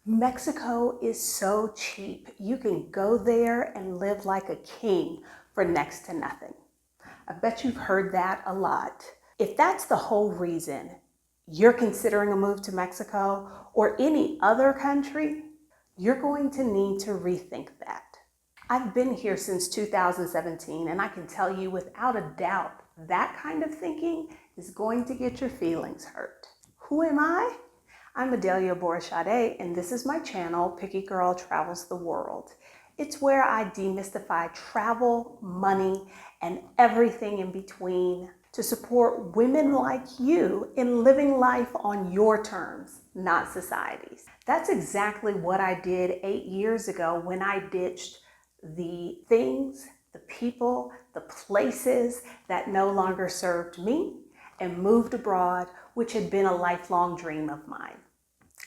Mexico is so cheap. You can go there and live like a king for next to nothing. I bet you've heard that a lot. If that's the whole reason you're considering a move to Mexico or any other country, you're going to need to rethink that. I've been here since 2017, and I can tell you without a doubt, that kind of thinking is going to get your feelings hurt. Who am I? I'm Adelia Borishade, and this is my channel, Picky Girl Travels the World. It's where I demystify travel, money, and everything in between to support women like you in living life on your terms, not society's. That's exactly what I did 8 years ago when I ditched the things, the people, the places that no longer served me and moved abroad, which had been a lifelong dream of mine.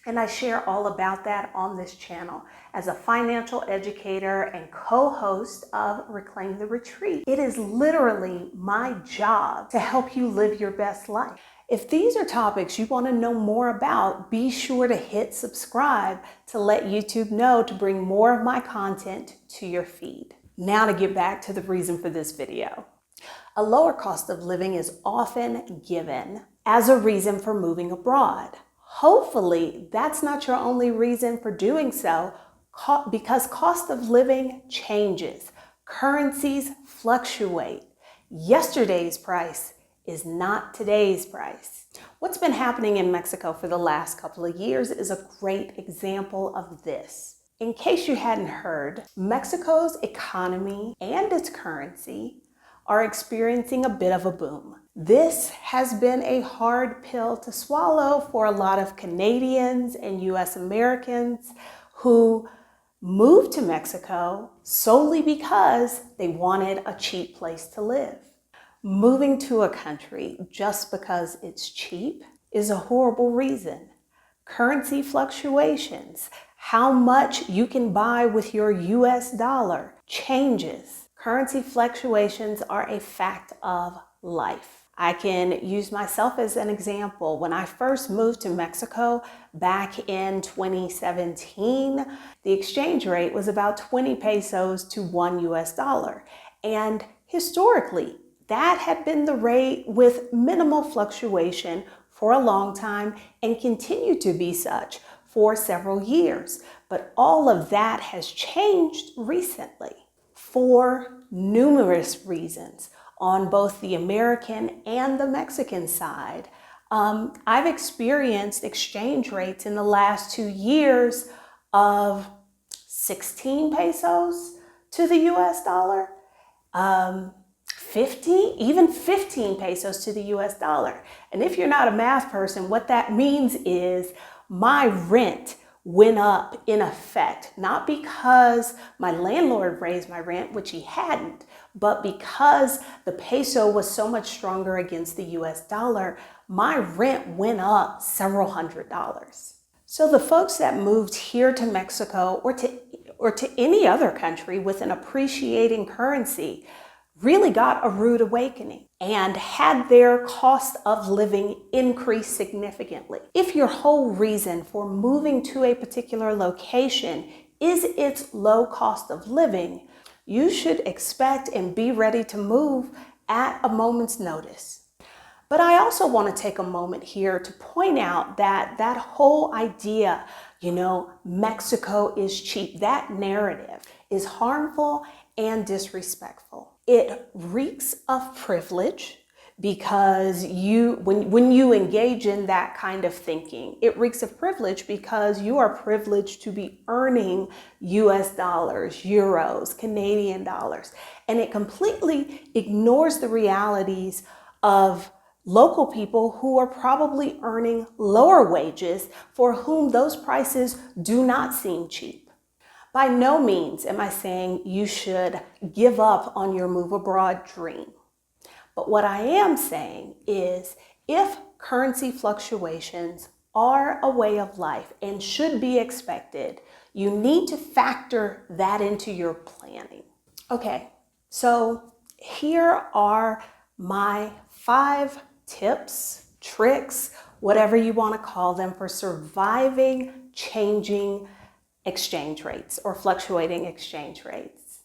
And I share all about that on this channel as a financial educator and co-host of Reclaim the Retreat. It is literally my job to help you live your best life. If these are topics you want to know more about, be sure to hit subscribe to let YouTube know to bring more of my content to your feed. Now to get back to the reason for this video. A lower cost of living is often given as a reason for moving abroad. Hopefully, that's not your only reason for doing so, because cost of living changes. Currencies fluctuate. Yesterday's price is not today's price. What's been happening in Mexico for the last couple of years is a great example of this. In case you hadn't heard, Mexico's economy and its currency are experiencing a bit of a boom. This has been a hard pill to swallow for a lot of Canadians and US Americans who moved to Mexico solely because they wanted a cheap place to live. Moving to a country just because it's cheap is a horrible reason. Currency fluctuations, how much you can buy with your US dollar changes. Currency fluctuations are a fact of life. I can use myself as an example. When I first moved to Mexico back in 2017, the exchange rate was about 20 pesos to $1 US. And historically, that had been the rate with minimal fluctuation for a long time and continued to be such for several years. But all of that has changed recently for numerous reasons on both the American and the Mexican side. I've experienced exchange rates in the last 2 years of 16 pesos to the US dollar, 15 pesos to the US dollar. And if you're not a math person, what that means is my rent went up in effect, not because my landlord raised my rent, which he hadn't, but because the peso was so much stronger against the US dollar, my rent went up several $100s. So the folks that moved here to Mexico or to any other country with an appreciating currency really got a rude awakening and had their cost of living increase significantly. If your whole reason for moving to a particular location is its low cost of living, you should expect and be ready to move at a moment's notice. But I also want to take a moment here to point out that that whole idea, Mexico is cheap, that narrative is harmful and disrespectful. It reeks of privilege because when you engage in that kind of thinking, it reeks of privilege because you are privileged to be earning US dollars, euros, Canadian dollars, and it completely ignores the realities of local people who are probably earning lower wages for whom those prices do not seem cheap. By no means am I saying you should give up on your move abroad dream. But what I am saying is if currency fluctuations are a way of life and should be expected, you need to factor that into your planning. Okay, so here are my 5 tips, tricks, whatever you want to call them, for surviving changing exchange rates or fluctuating exchange rates.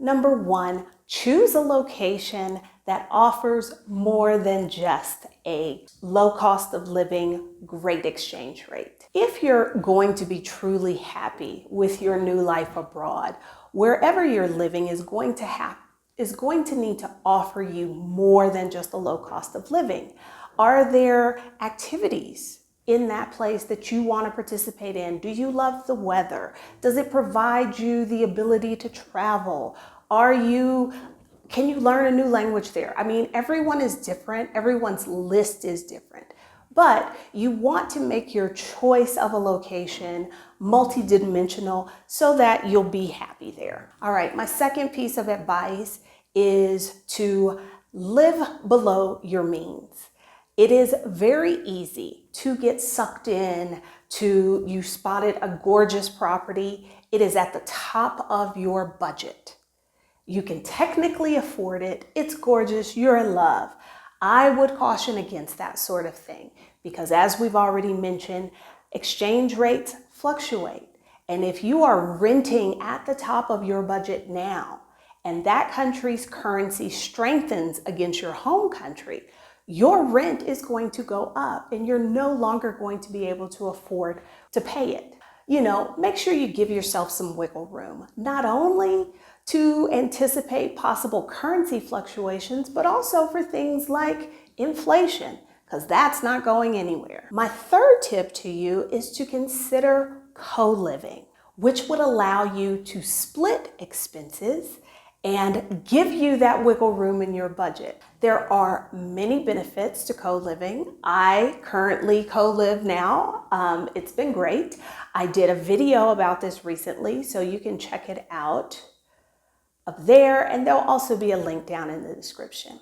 Number one, choose a location that offers more than just a low cost of living, great exchange rate. If you're going to be truly happy with your new life abroad, wherever you're living is going to need to offer you more than just a low cost of living. Are there activities in that place that you want to participate in? Do you love the weather? Does it provide you the ability to travel? Can you learn a new language there? I mean, everyone is different. Everyone's list is different. But you want to make your choice of a location multidimensional so that you'll be happy there. All right, my second piece of advice is to live below your means. It is very easy to get sucked in to you spotted a gorgeous property. It is at the top of your budget. You can technically afford it. It's gorgeous. You're in love. I would caution against that sort of thing because, as we've already mentioned, exchange rates fluctuate. And if you are renting at the top of your budget now and that country's currency strengthens against your home country, your rent is going to go up and you're no longer going to be able to afford to pay it. Make sure you give yourself some wiggle room, not only to anticipate possible currency fluctuations, but also for things like inflation, because that's not going anywhere. My third tip to you is to consider co-living, which would allow you to split expenses and give you that wiggle room in your budget. There are many benefits to co-living. I currently co-live now. It's been great. I did a video about this recently, so you can check it out up there, and there'll also be a link down in the description.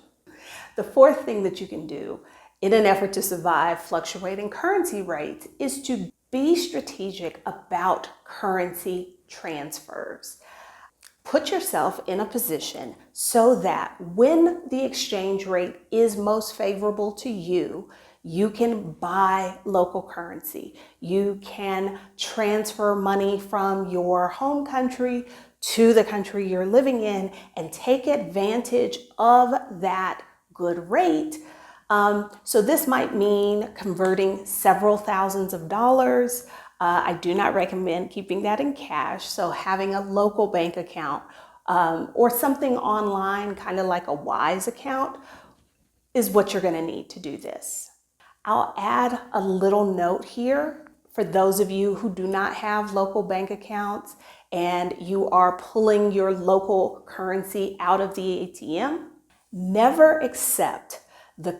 The fourth thing that you can do in an effort to survive fluctuating currency rates is to be strategic about currency transfers. Put yourself in a position so that when the exchange rate is most favorable to you, you can buy local currency. You can transfer money from your home country to the country you're living in and take advantage of that good rate. So this might mean converting several thousands of dollars. I do not recommend keeping that in cash. So having a local bank account or something online, kind of like a Wise account, is what you're going to need to do this. I'll add a little note here for those of you who do not have local bank accounts and you are pulling your local currency out of the ATM. Never accept the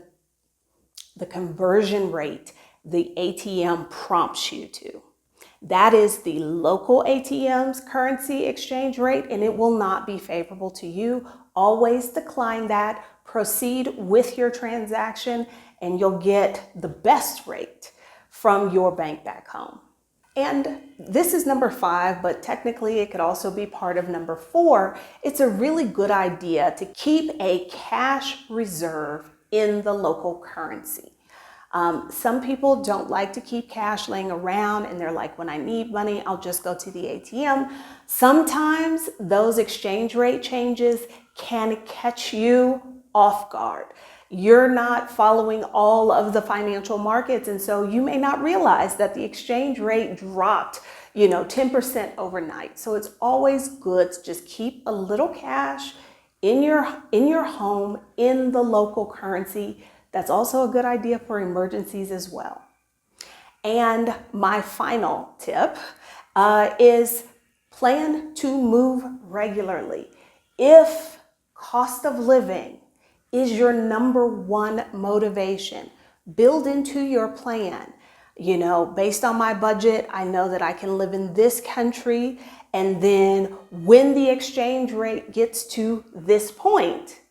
conversion rate the ATM prompts you to. That is the local ATM's currency exchange rate, and it will not be favorable to you. Always decline that. Proceed with your transaction, and you'll get the best rate from your bank back home. And this is number 5, but technically it could also be part of number 4. It's a really good idea to keep a cash reserve in the local currency. Some people don't like to keep cash laying around and they're like, when I need money, I'll just go to the ATM. Sometimes those exchange rate changes can catch you off guard. You're not following all of the financial markets, and so you may not realize that the exchange rate dropped, 10% overnight. So it's always good to just keep a little cash in your home in the local currency. That's also a good idea for emergencies as well. And my final tip is plan to move regularly. If cost of living is your number one motivation, build into your plan. Based on my budget, I know that I can live in this country, and then when the exchange rate gets to this point,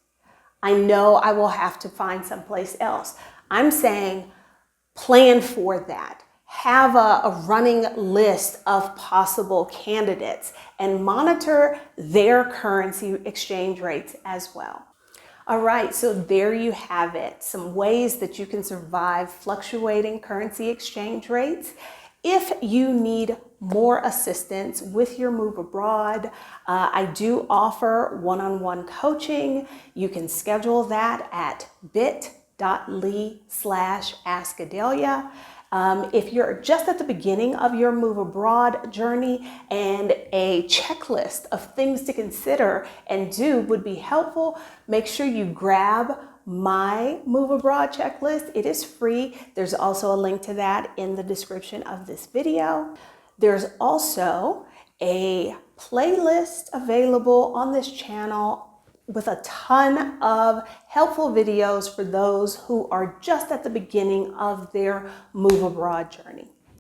I know I will have to find someplace else. I'm saying plan for that. Have a running list of possible candidates and monitor their currency exchange rates as well. All right, so there you have it. Some ways that you can survive fluctuating currency exchange rates. If you need more assistance with your move abroad, I do offer one-on-one coaching. You can schedule that at bit.ly/askadelia. If you're just at the beginning of your move abroad journey and a checklist of things to consider and do would be helpful, make sure you grab my move abroad checklist. It is free. There's also a link to that in the description of this video. There's also a playlist available on this channel with a ton of helpful videos for those who are just at the beginning of their move abroad journey.